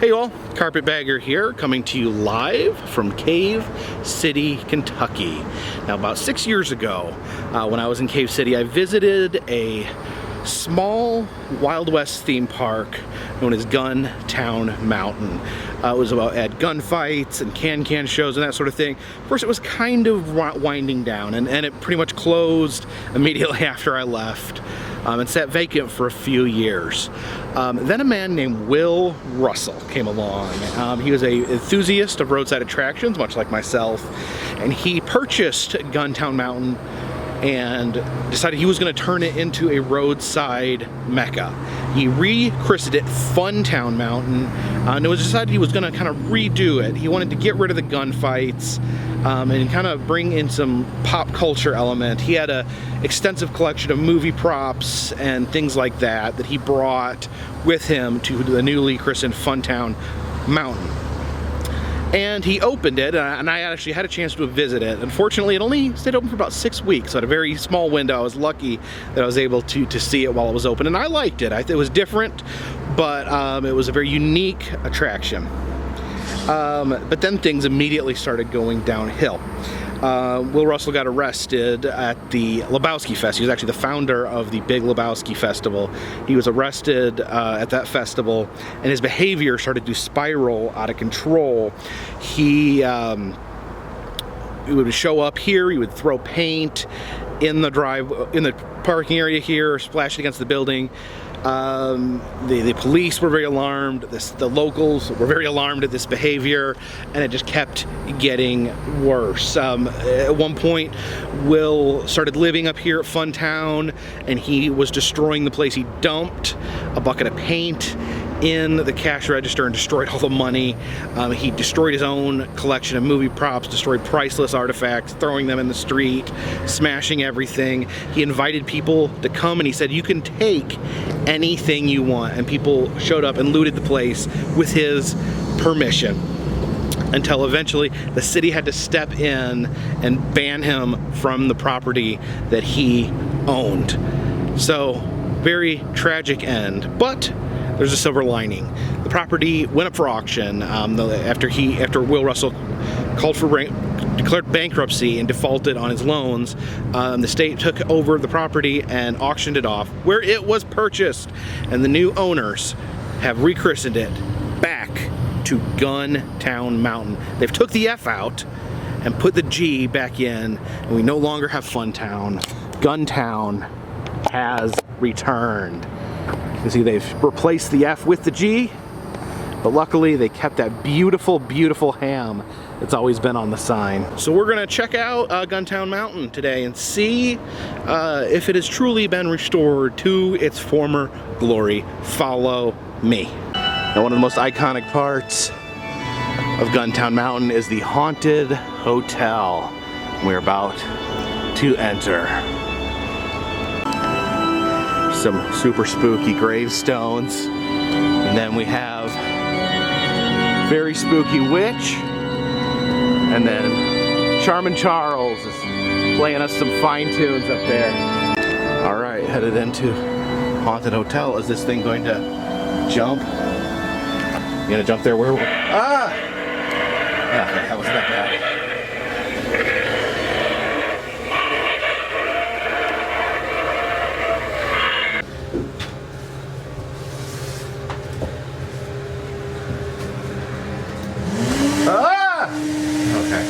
Hey all, Carpetbagger here, coming to you live from Cave City, Kentucky. Now about 6 years ago, when I was in Cave City, I visited a small Wild West theme park known as Guntown Mountain. It was had gunfights and can shows and that sort of thing. Of course, it was kind of winding down, and it pretty much closed immediately after I left. And sat vacant for a few years. Then a man named Will Russell came along. He was an enthusiast of roadside attractions, much like myself, and he purchased Guntown Mountain and decided he was going to turn it into a roadside mecca. He rechristened it Funtown Mountain, and it was decided he was going to kind of redo it. He wanted to get rid of the gunfights and kind of bring in some pop culture element. He had an extensive collection of movie props and things like that he brought with him to the newly christened Funtown Mountain. And he opened it, and I actually had a chance to visit it. Unfortunately, it only stayed open for about 6 weeks, so at a very small window. I was lucky that I was able to see it while it was open, and I liked it. It was different, but it was a very unique attraction. But then things immediately started going downhill. Will Russell got arrested at the Lebowski Fest. He was actually the founder of the Big Lebowski Festival. He was arrested at that festival, and his behavior started to spiral out of control. He would show up here, he would throw paint in the parking area here, splash it against the building. The police were very alarmed, the locals were very alarmed at this behavior, and it just kept getting worse. At one point, Will started living up here at Funtown, and he was destroying the place. He dumped a bucket of paint in the cash register and destroyed all the money. He destroyed his own collection of movie props, destroyed priceless artifacts, throwing them in the street, smashing everything. He invited people to come, and he said, "You can take anything you want," and people showed up and looted the place with his permission, until eventually the city had to step in and ban him from the property that he owned. So, very tragic end, but there's a silver lining. The property went up for auction after Will Russell declared bankruptcy and defaulted on his loans. The state took over the property and auctioned it off where it was purchased, and the new owners have rechristened it back to Guntown Mountain. They've took the F out and put the G back in, and we no longer have Funtown. Guntown has returned. You see, they've replaced the F with the G, but luckily they kept that beautiful, beautiful ham that's always been on the sign. So we're gonna check out Guntown Mountain today and see if it has truly been restored to its former glory. Follow me. Now, one of the most iconic parts of Guntown Mountain is the Haunted Hotel. We're about to enter. Some super spooky gravestones, and then we have very spooky witch, and then Charmin' Charles is playing us some fine tunes up there. All right, headed into Haunted Hotel. Is this thing going to jump? You gonna jump there? Where? Ah! Okay, that wasn't that bad. Ah! Okay.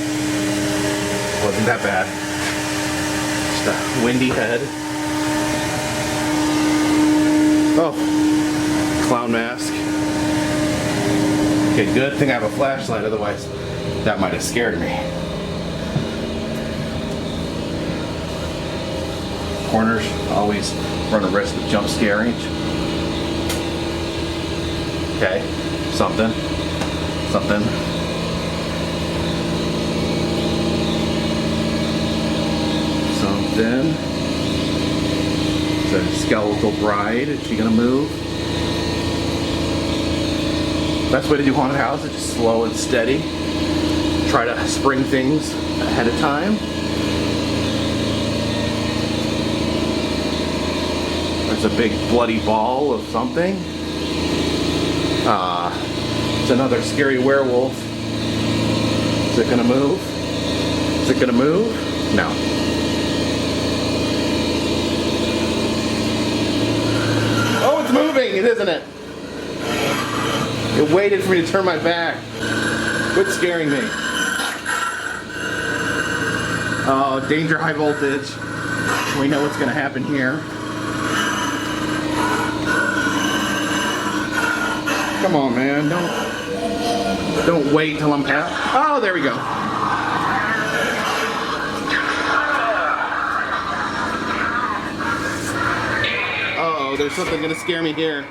Wasn't that bad. Just a windy head. Oh. Clown mask. Okay, good thing I have a flashlight, otherwise that might have scared me. Corners always run a risk of jump scaring. Okay, something. Something. It's a skeletal bride. Is she gonna move? Best way to do haunted house is just slow and steady. Try to spring things ahead of time. There's a big bloody ball of something. It's another scary werewolf. Is it gonna move? Is it gonna move? No. Oh, it's moving, isn't it? It waited for me to turn my back. Quit scaring me. Oh, danger, high voltage. We know what's gonna happen here. Come on, man, don't wait till I'm past. Oh, there we go. Uh-oh, there's something gonna scare me here.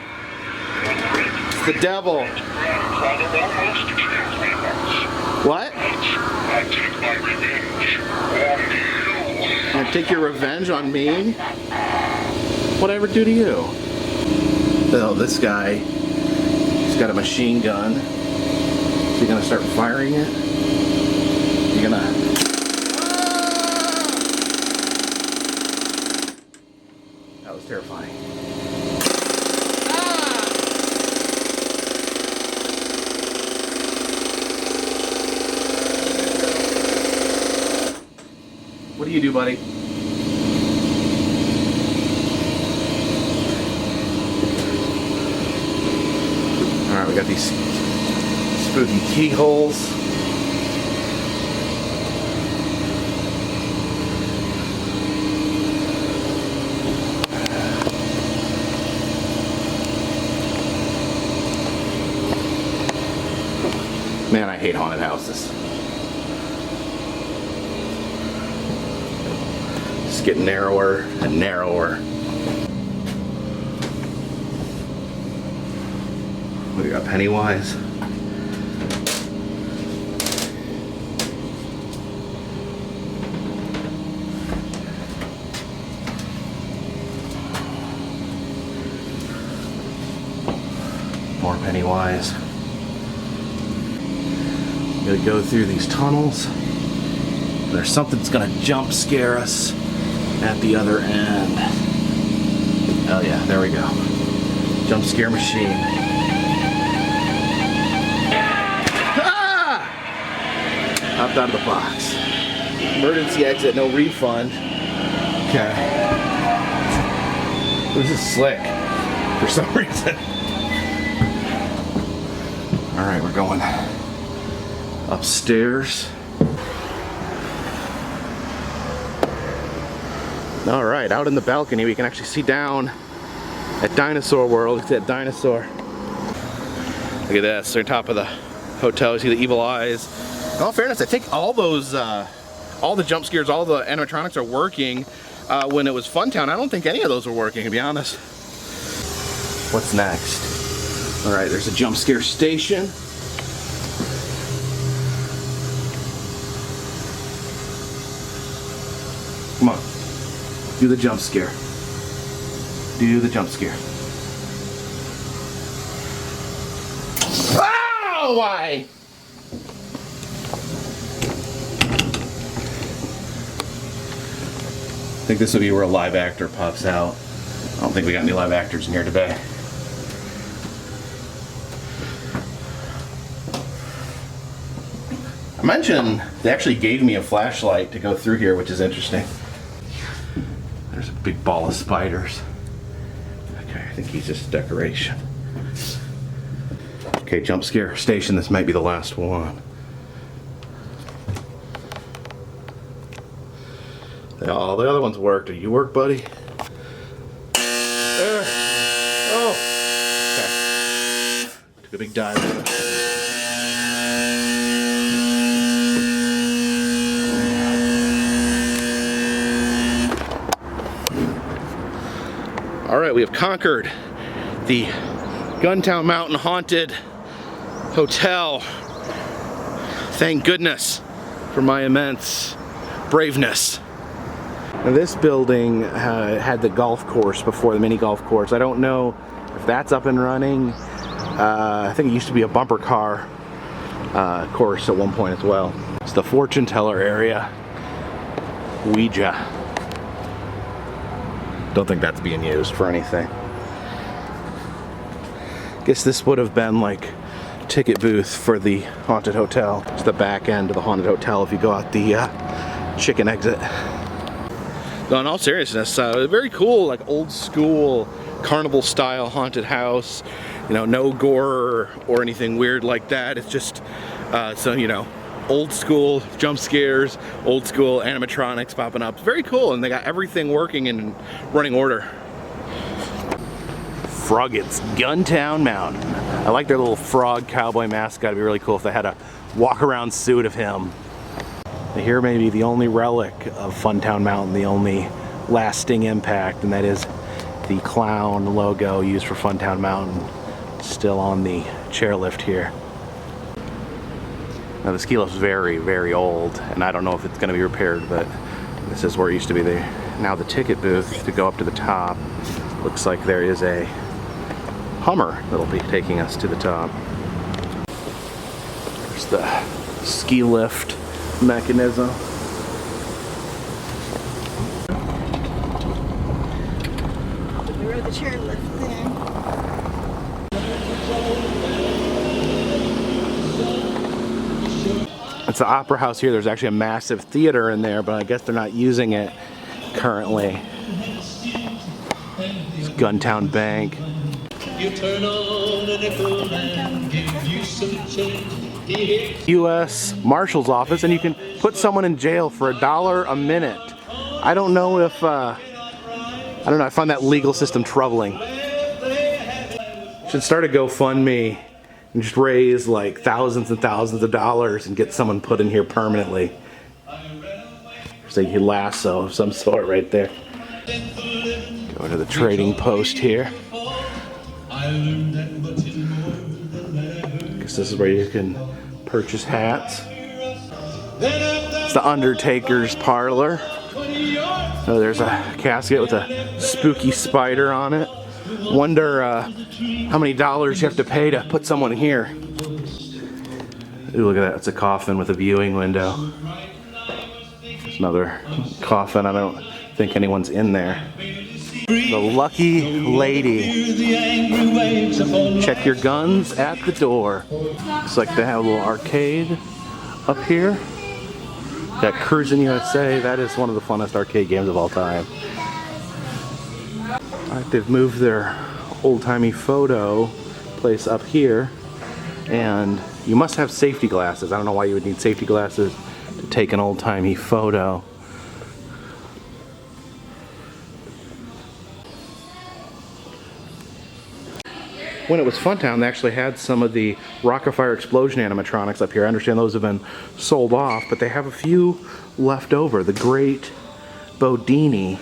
It's the devil. What? I take your revenge on me? What'd I ever do to you? Oh, this guy. He's got a machine gun. Is he gonna start firing it? Is he gonna... That was terrifying. What do you do, buddy? Alright, we got these spooky keyholes. Man, I hate haunted houses. Just get narrower and narrower. We got Pennywise. More Pennywise. Gotta go through these tunnels. There's something that's gonna jump scare us at the other end. Oh yeah, there we go. Jump scare machine. Ah! Hopped out of the box. Emergency exit, no refund. Okay. This is slick for some reason. Alright, we're going upstairs. All right, out in the balcony, we can actually see down at Dinosaur World. Look at that dinosaur. Look at this, they're on top of the hotel. You see the evil eyes. In all fairness, I think all those, all the jump scares, all the animatronics are working. When it was Funtown, I don't think any of those were working, to be honest. What's next? All right, there's a jump scare station. Come on. Do the jump scare. Do the jump scare. Oh, why? I think this will be where a live actor pops out. I don't think we got any live actors in here today. I mentioned they actually gave me a flashlight to go through here, which is interesting. There's a big ball of spiders. Okay, I think he's just a decoration. Okay, jump scare station. This might be the last one. Oh, the other ones worked. Did you work, buddy? There. Oh. Okay. Took a big dive. All right, we have conquered the Guntown Mountain Haunted Hotel. Thank goodness for my immense braveness. Now, this building had the golf course before, the mini golf course. I don't know if that's up and running. I think it used to be a bumper car course at one point as well. It's the fortune teller area. Ouija. Don't think that's being used for anything. Guess this would have been like ticket booth for the haunted hotel. It's the back end of the haunted hotel if you go out the chicken exit. No, in all seriousness, very cool, like old school carnival style haunted house. You know, no gore or anything weird like that. It's just so, you know, old school jump scares, old school animatronics popping up. Very cool, and they got everything working in running order. Froggett's Guntown Mountain. I like their little frog cowboy mascot. It'd be really cool if they had a walk around suit of him. Here may be the only relic of Funtown Mountain, the only lasting impact, and that is the clown logo used for Funtown Mountain, still on the chairlift here. Now the ski lift is very, very old, and I don't know if it's going to be repaired, but this is where it used to be. Now the ticket booth to go up to the top, looks like there is a Hummer that'll be taking us to the top. There's the ski lift mechanism. We rode the chairlift then. It's the Opera House here. There's actually a massive theater in there, but I guess they're not using it currently. It's Guntown Bank. You turn on a nickel and give you some change. U.S. Marshal's Office, and you can put someone in jail for $1 a minute. I don't know if, I find that legal system troubling. Should start a GoFundMe and just raise like thousands and thousands of dollars and get someone put in here permanently. There's a lasso of some sort right there. Go to the trading post here. Guess this is where you can purchase hats. It's the Undertaker's Parlor. Oh, there's a casket with a spooky spider on it. Wonder how many dollars you have to pay to put someone here. Ooh, look at that. It's a coffin with a viewing window. There's another coffin. I don't think anyone's in there. The Lucky Lady. Check your guns at the door. Looks like they have a little arcade up here. That Cruisin' USA, that is one of the funnest arcade games of all time. Alright, they've moved their old-timey photo place up here, and you must have safety glasses. I don't know why you would need safety glasses to take an old-timey photo. When it was Funtown, they actually had some of the Rock-afire explosion animatronics up here. I understand those have been sold off, but they have a few left over. The Great Bodini.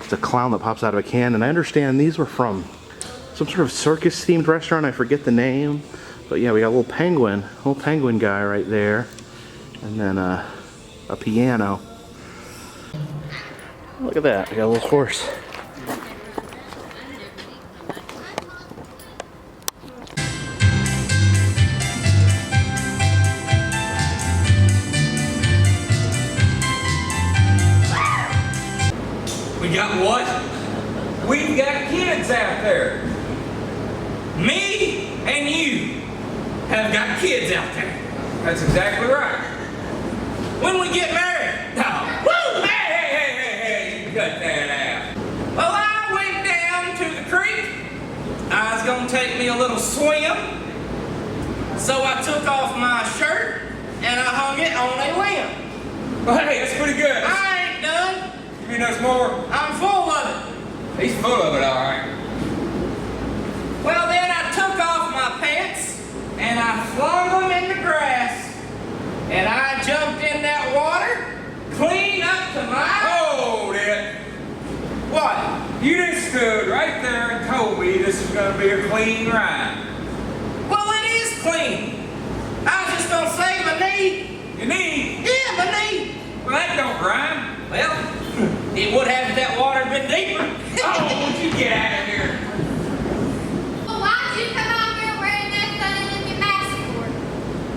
It's a clown that pops out of a can, and I understand these were from some sort of circus-themed restaurant. I forget the name, but yeah, we got a little penguin guy right there, and then a piano. Look at that, we got a little horse. We got what? We've got kids out there. Me and you have got kids out there. That's exactly right. When we get married, no. Woo! Hey, you cut that out. Well, I went down to the creek. I was gonna take me a little swim. So I took off my shirt and I hung it on a limb. Well, hey, that's pretty good. I ain't done. You mean there's more? I'm full of it. He's full of it, all right. Well, then I took off my pants and I flung them in the grass and I jumped in that water clean up to my... Hold it. What? You just stood right there and told me this is going to be a clean ride. Well, it is clean. I was just gonna say my knee. Your knee? Yeah, my knee. Well, that don't rhyme. Well, it would have if that water had been deeper. Oh, would you get out of here? Well, why'd you come out here wearing that funny-looking mask for?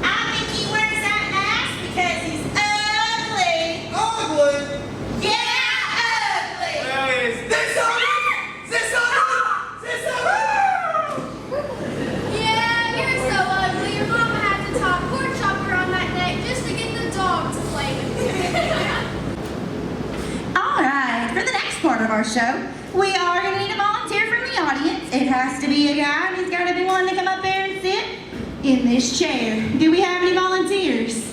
I think he wears that mask because he's ugly. Ugly? Yeah, ugly. Well, is this on it? Is this on it? Is this on it? Yeah, you're so our show. We are going to need a volunteer from the audience. It has to be a guy, and he's got to be one to come up there and sit in this chair. Do we have any volunteers?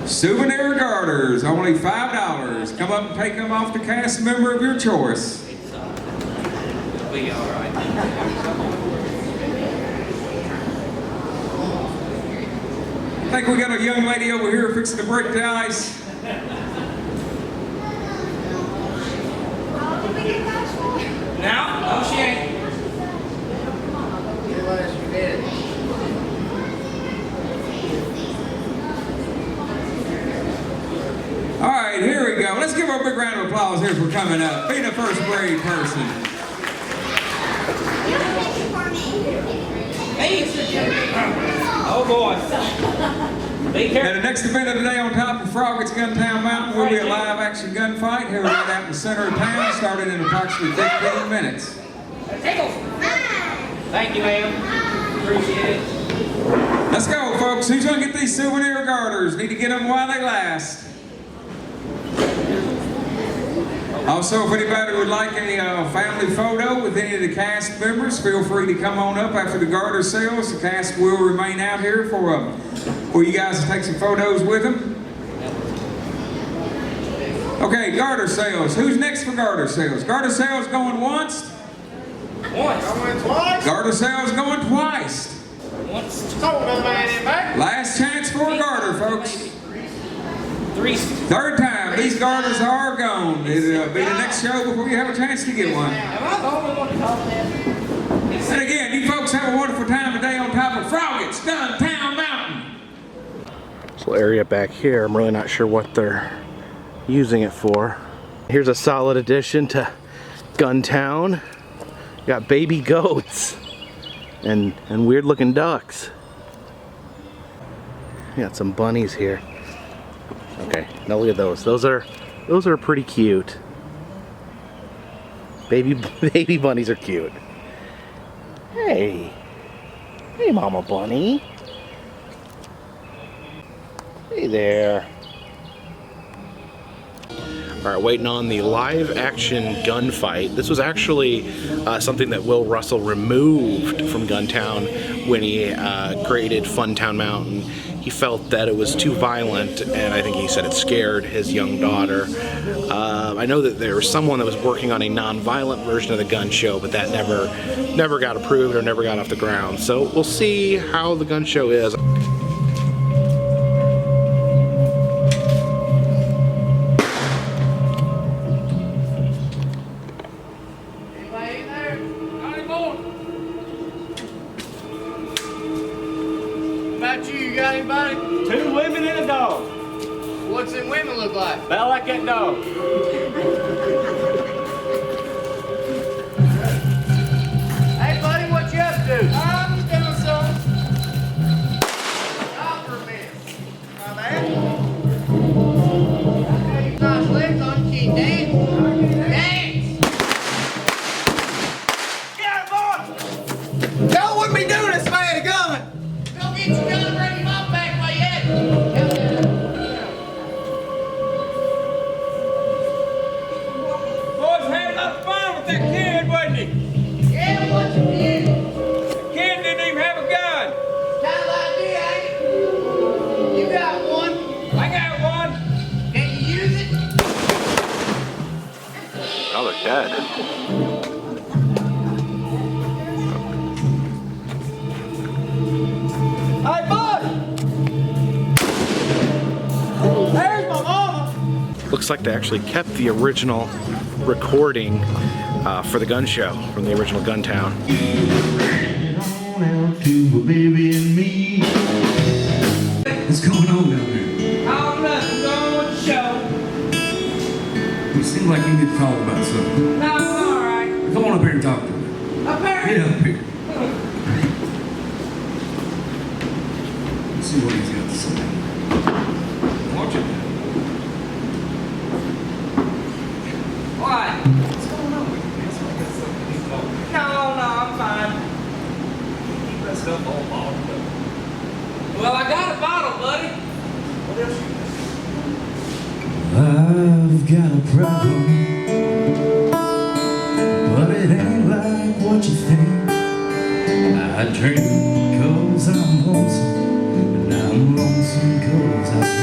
Souvenir garters, only $5. Come up and take them off the cast member of your choice. Be all right. I think we got a young lady over here fixing to break the ice. No, she ain't. All right, here we go. Let's give her a big round of applause here for coming up. Be the first brave person. Oh boy. Be At careful. the next event of the day on top of Froggett's Guntown Mountain will be a live action gunfight here right out in the center of town, starting in approximately 15 minutes. Thank you, ma'am. Appreciate it. Let's go, folks. Who's going to get these souvenir garters? Need to get them while they last. Also, if anybody would like a family photo with any of the cast members, feel free to come on up after the garter sales. The cast will remain out here for you guys to take some photos with them. Okay, garter sales. Who's next for garter sales? Garter sales going once? Once. Garter sales going twice. Once. Last chance for a garter, folks. Three. Third time. These garters are gone. It'll be the next show before you have a chance to get one. Am I the only one to call that? And again, you folks have a wonderful time today on top of Froggett's Guntown Mountain. This little area back here, I'm really not sure what they're using it for. Here's a solid addition to Guntown. Got baby goats and weird looking ducks. Got some bunnies here. Okay, now look at those. Those are pretty cute. Baby bunnies are cute. Hey, Mama Bunny. Hey there. All right, waiting on the live action gunfight. This was actually something that Will Russell removed from Guntown when he created Funtown Mountain. He felt that it was too violent, and I think he said it scared his young daughter. I know that there was someone that was working on a non-violent version of the gun show, but that never got approved or never got off the ground. So we'll see how the gun show is. You got anybody? 2 women and a dog. What's them women look like? About like that dog. Hey buddy, what you up to? I'm doing some. Stop for a minute. My man. Okay, you nice legs on, you can't dance. Dance! Get her, boy! Y'all wouldn't be doing this, man, a gun! Go get your gun and bring him up back while you had it. Boys had enough fun with that kid, wasn't he? Yeah, what you did? The kid didn't even have a gun. Kind of idea, ain't it? You got one. I got one. Can you use it? Oh, they're dead. Hey, bud! There's my mama! Looks like they actually kept the original recording for the gun show from the original Guntown. On out to a baby and me. What's going on down there? Oh, nothing. Going with the show. You seem like you need to call about something. No, it's all right. Come on up here and talk to me. Up there. Get up here. Let's see what he's got to say. Watch it. Well, I got a bottle, buddy. I've got a problem, but it ain't like what you think. I drink 'cause I'm lonesome, and I'm lonesome 'cause I drink.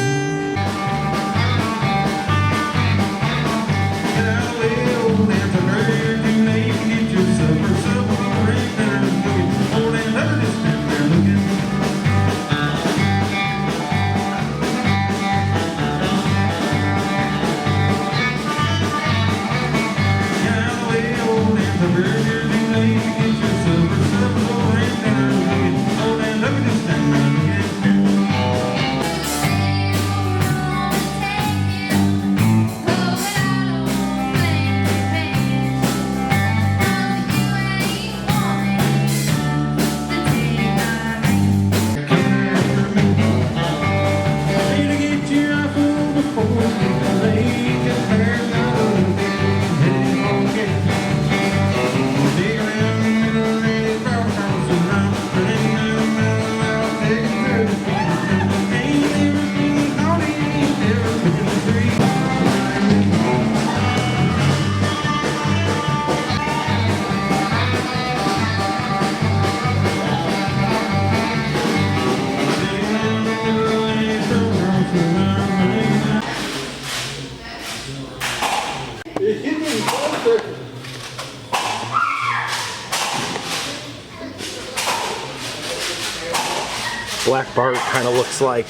Black Bart kind of looks like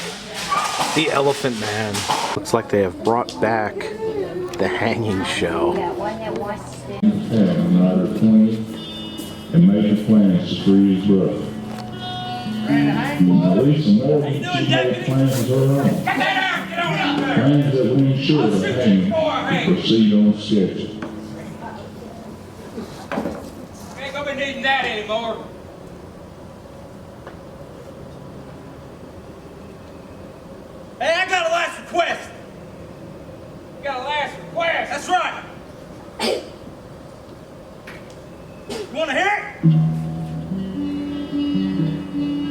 the Elephant Man. Looks like they have brought back the hanging show. Another 20 and major plans to free his brother. At least some more she made plans of her own. Plans that we ensure are hanging and proceed on schedule. Ain't gonna be needing that anymore. Hey, I got a last request. You got a last request. That's right. You wanna hear it?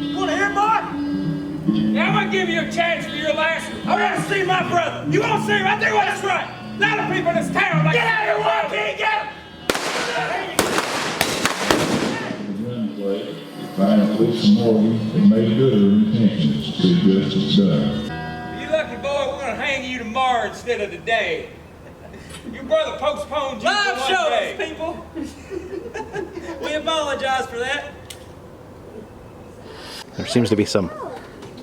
You wanna hear it, boy? Yeah, I'm gonna give you a chance for your last request. I wanna see my brother. You wanna see him? I think that's right. A lot of people in this town like... Get out of here, Joaquin! Get him! The gunplay, find at least some more and make good her intentions to see justice done. You lucky boy, we're gonna hang you tomorrow instead of today. Your brother postponed you Live for one day. shows, people. We apologize for that. There seems to be some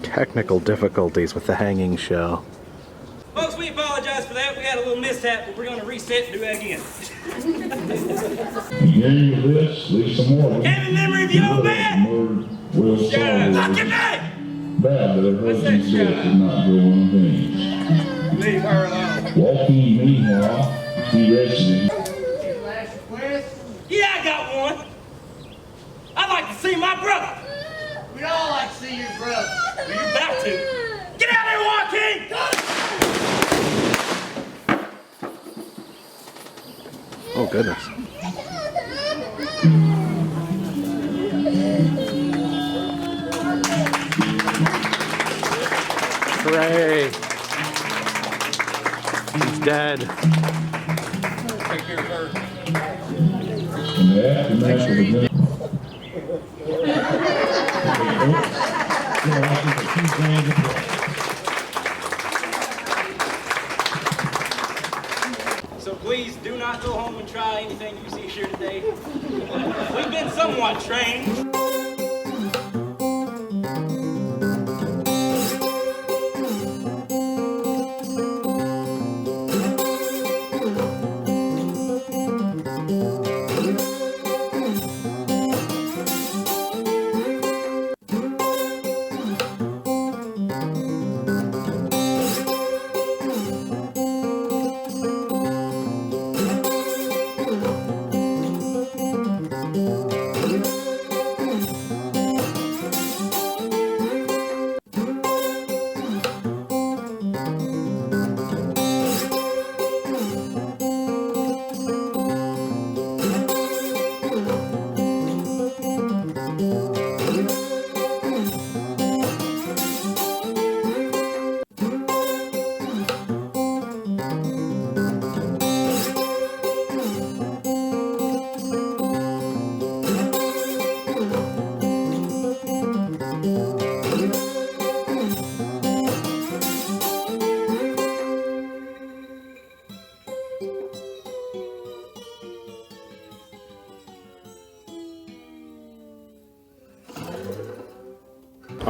technical difficulties with the hanging show. Folks, we apologize for that. We had a little mishap, but we're gonna reset and do that again. Beginning of this, leave some more. Came in memory of you, old man. Will Fuck solve your name! bad that her husband said did not go on things. Leave her alone. Walking, meanwhile, he rested. Yeah, I got one. I'd like to see my brother. We'd all like to see your brother. Well, you're about to. Get out of here, Joaquin! Oh goodness. Hooray! He's dead. Take care of her. In the aftermath of the So please do not go home and try anything you see here today. We've been somewhat trained.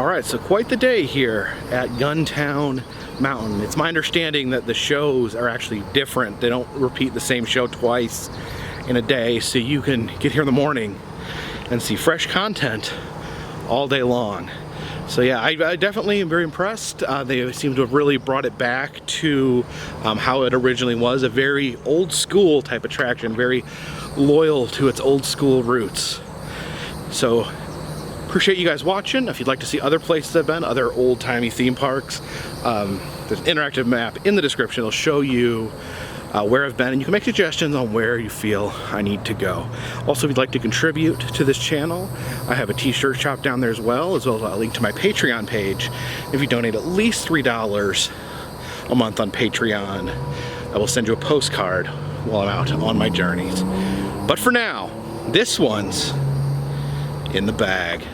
All right, so quite the day here at Guntown Mountain. It's my understanding that the shows are actually different. They don't repeat the same show twice in a day, so you can get here in the morning and see fresh content all day long. So yeah, I definitely am very impressed. They seem to have really brought it back to how it originally was, a very old school type attraction, very loyal to its old school roots. So appreciate you guys watching. If you'd like to see other places I've been, other old-timey theme parks, there's an interactive map in the description. It'll show you where I've been, and you can make suggestions on where you feel I need to go. Also, if you'd like to contribute to this channel, I have a t-shirt shop down there as well as a link to my Patreon page. If you donate at least $3 a month on Patreon, I will send you a postcard while I'm out on my journeys. But for now, this one's in the bag.